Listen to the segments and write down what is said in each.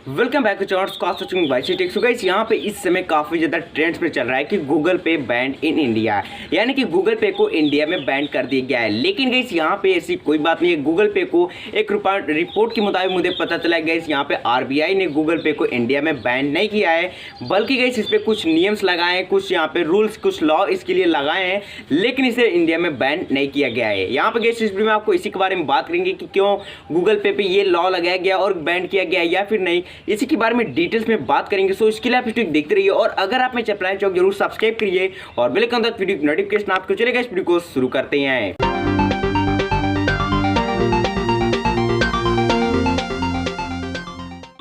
Welcome back to charts cost watching by tech. So guys यहाँ पे इस समय काफ़ी ज़्यादा ट्रेंड्स पे चल रहा है कि गूगल पे बैंड इन इंडिया, यानी कि गूगल पे को इंडिया में बैंड कर दिया गया है। लेकिन गाइस यहाँ पे ऐसी कोई बात नहीं है। गूगल पे को एक रिपोर्ट के मुताबिक मुझे पता चला गाइस यहाँ पे आरबीआई ने गूगल पे को इंडिया में बैंड नहीं किया है, बल्कि गाइस इस पर कुछ नियम्स लगाए हैं, कुछ यहाँ पे रूल्स, कुछ लॉ इसके लिए लगाए हैं, लेकिन इसे इंडिया में बैंड नहीं किया गया है। यहाँ पे गाइस इस वीडियो में आपको इसी के बारे में बात करेंगे कि क्यों गूगल पे ये लॉ लगाया गया और बैंड किया गया या फिर नहीं, इसी के बारे में डिटेल्स में बात करेंगे। सो इसके लिए आप वीडियो देखते रहिए और अगर आप मेरे चैनल चौक जरूर सब्सक्राइब करिए और बेल आइकन तक वीडियो नोटिफिकेशन आपको चलेगा। इस वीडियो को शुरू करते हैं।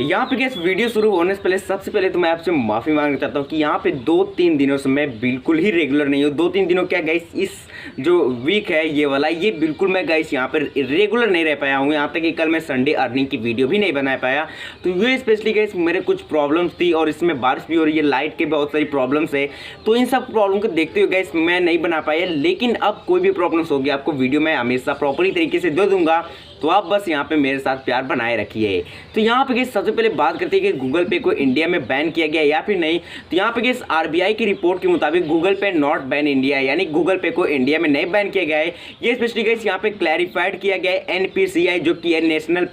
यहाँ पे गैस वीडियो शुरू होने से पहले सबसे पहले तो मैं आपसे माफ़ी मांगना चाहता हूँ कि यहाँ पे 2-3 दिनों से मैं बिल्कुल ही रेगुलर नहीं हूँ। 2-3 दिनों क्या गाइस, इस जो वीक है ये वाला, ये बिल्कुल मैं गाइस यहाँ पर रेगुलर नहीं रह पाया हूँ। यहाँ तक कि कल मैं संडे अर्निंग की वीडियो भी नहीं बना पाया। तो ये स्पेशली गाइस मेरे कुछ प्रॉब्लम्स थी और इसमें बारिश भी हो रही है, लाइट के बहुत सारी प्रॉब्लम्स है। तो इन सब प्रॉब्लम को देखते हुए गाइस मैं नहीं बना पाया। लेकिन अब कोई भी प्रॉब्लम्स होगी आपको वीडियो में हमेशा प्रॉपरली तरीके से दे दूंगा, तो आप बस यहाँ पे मेरे साथ प्यार बनाए रखिए। तो यहाँ पे सबसे पहले बात करते हैं कि गूगल पे को इंडिया में बैन किया गया या फिर नहीं। तो यहाँ पे आरबीआई की रिपोर्ट के मुताबिक गूगल पे नॉट बैन इंडिया, यानी गूगल पे को इंडिया में नहीं बैन किया गया है। ये स्पेशली यहाँ पे क्लैरिफाइड किया गया है एनपीसीआई, जो कि है national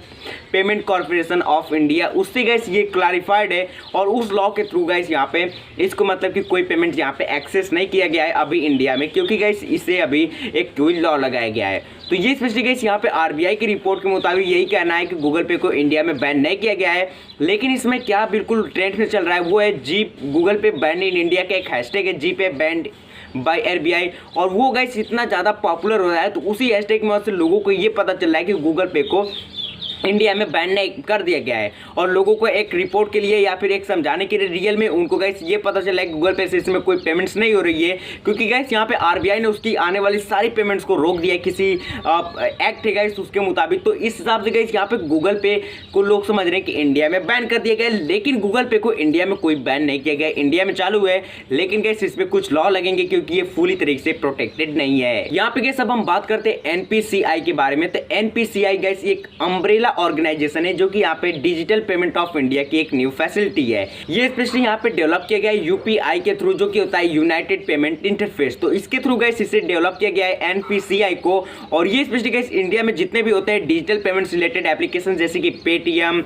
payment corporation of India, उससे गाइस ये क्लैरिफाइड है। और उस लॉ के थ्रू गाइस यहाँ पे इसको मतलब कि कोई पेमेंट यहाँ पे एक्सेस नहीं किया गया है अभी इंडिया में, क्योंकि गाइस इसे अभी एक कोई लॉ लगाया गया है। तो ये स्पेशली गाइस यहाँ पे आरबीआई की रिपोर्ट के मुताबिक यही कहना है कि गूगल पे को इंडिया में बैन नहीं किया गया है। लेकिन इसमें क्या बिल्कुल ट्रेंड में चल रहा है वो है जी गूगल पे बैन इन इंडिया का एक हैशटैग है, जी पे बैंड बाय आरबीआई। और वो गाइस इतना ज़्यादा पॉपुलर हो रहा है, तो उसी हैशटैग में से लोगों को ये पता चल रहा है कि गूगल पे को इंडिया में बैन नहीं कर दिया गया है। और लोगों को एक रिपोर्ट के लिए या फिर एक समझाने के लिए रियल में उनको गाइस ये पता चला है कि गूगल पे से इसमें कोई पेमेंट्स नहीं हो रही है, क्योंकि गाइस यहाँ पे आरबीआई ने उसकी आने वाली सारी पेमेंट्स को रोक दिया है किसी एक्ट है गाइस उसके मुताबिक। तो इस हिसाब से गाइस यहाँ पे गूगल पे को लोग समझ रहे हैं कि इंडिया में बैन कर दिया गया है, लेकिन गूगल पे को इंडिया में कोई बैन नहीं किया गया। इंडिया में चालू है, लेकिन गाइस इसमें कुछ लॉ लगेंगे क्योंकि ये फुली तरीके से प्रोटेक्टेड नहीं है। यहाँ पे गाइस अब हम बात करते हैं एनपीसीआई के बारे में। तो एनपीसीआई गाइस एक अम्ब्रेला ऑर्गेनाइजेशन है, जो कि यहाँ पे डिजिटल पेमेंट ऑफ इंडिया की एक न्यू फैसिलिटी है। ये स्पेशली यहाँ पे डेवलप किया गया है यूपीआई के थ्रू, जो कि होता है यूनाइटेड पेमेंट इंटरफेस। तो इसके थ्रू गाइस इसे डेवलप किया गया है एनपीसीआई को। और ये स्पेशली गाइस इंडिया में जितने भी होते हैं डिजिटल पेमेंट्स रिलेटेड एप्लीकेशन, जैसे कि पेटीएम,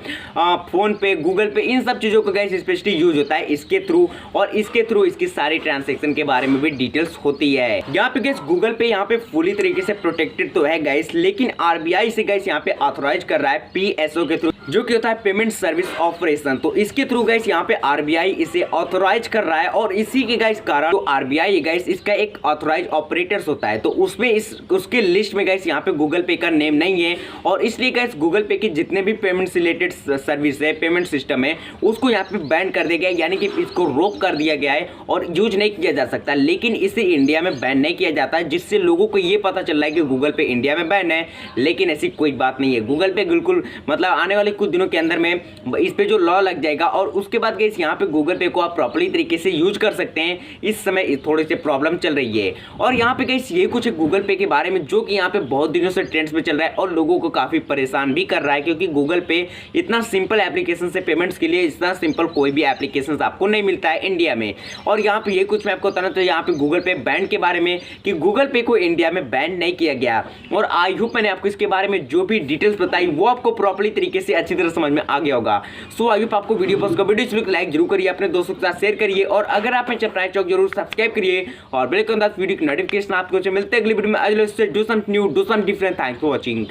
फोन पे, गूगल पे, इन सब चीजों का गाइस स्पेशली यूज होता है इसके थ्रू। और इसके थ्रू इसकी सारी ट्रांजेक्शन के बारे में भी डिटेल्स होती है। यहाँ पे गाइस गूगल पे यहाँ पे फुली तरीके से प्रोटेक्टेड तो है गाइस, लेकिन आरबीआई से गाइस यहाँ पे ऑथराइज कर रहा है पीएसओ के थ्रू, जो कि होता है पेमेंट सर्विस ऑपरेशन। तो इसके थ्रू गाइस यहाँ पे आरबीआई इसे ऑथराइज कर रहा है। और इसी के गाइस कारण जो आरबीआई गाइस इसका एक ऑथराइज ऑपरेटर्स होता है, तो उसमें उसके लिस्ट में गाइस यहाँ पे गूगल पे का नेम नहीं है। और इसलिए गाइस गूगल पे की जितने भी पेमेंट रिलेटेड सर्विस है, पेमेंट सिस्टम है, उसको यहाँ पे बैन कर दिया गया है, यानी कि इसको रोक कर दिया गया है और यूज नहीं किया जा सकता। लेकिन इसे इंडिया में बैन नहीं किया जाता है, जिससे लोगों को ये पता चल रहा है कि गूगल पे इंडिया में बैन है, लेकिन ऐसी कोई बात नहीं है। गूगल पे बिल्कुल मतलब आने वाले कुछ दिनों के अंदर में इस पे जो लॉ लग जाएगा और उसके बाद गाइस यहाँ पे गूगल पे को आप प्रॉपर्ली तरीके से यूज कर सकते हैं। इस समय थोड़े से प्रॉब्लम चल रही है। और यहाँ पे गाइस ये कुछ गूगल पे के बारे में, जो कि यहाँ पे बहुत दिनों से ट्रेंड्स में चल रहा है और लोगों को काफी परेशान भी कर रहा है, क्योंकि गूगल पे इतना सिंपल एप्लीकेशन से पेमेंट्स के लिए इतना सिंपल कोई भी एप्लीकेशन आपको नहीं मिलता है इंडिया में। और यहाँ पे ये कुछ मैं आपको बताना, तो यहाँ पे गूगल पे बैन के बारे में कि गूगल पे को इंडिया में बैन नहीं किया गया। और आई होप मैंने आपको इसके बारे में जो भी डिटेल्स बताई वो आपको प्रॉपर्ली तरीके से अच्छी तरह समझ में आ गया होगा। सो आई होप आपको वीडियो पसंद, वीडियो लाइक जरूर करिए, अपने दोस्तों के साथ शेयर करिए और अगर आप मेरे चैनल चौक जरूर सब्सक्राइब करिए और बेल आइकन दबाकर वीडियो की नोटिफिकेशन आपको मिलते हैं अगली वीडियो में। Do some new, do some different. Thanks for watching.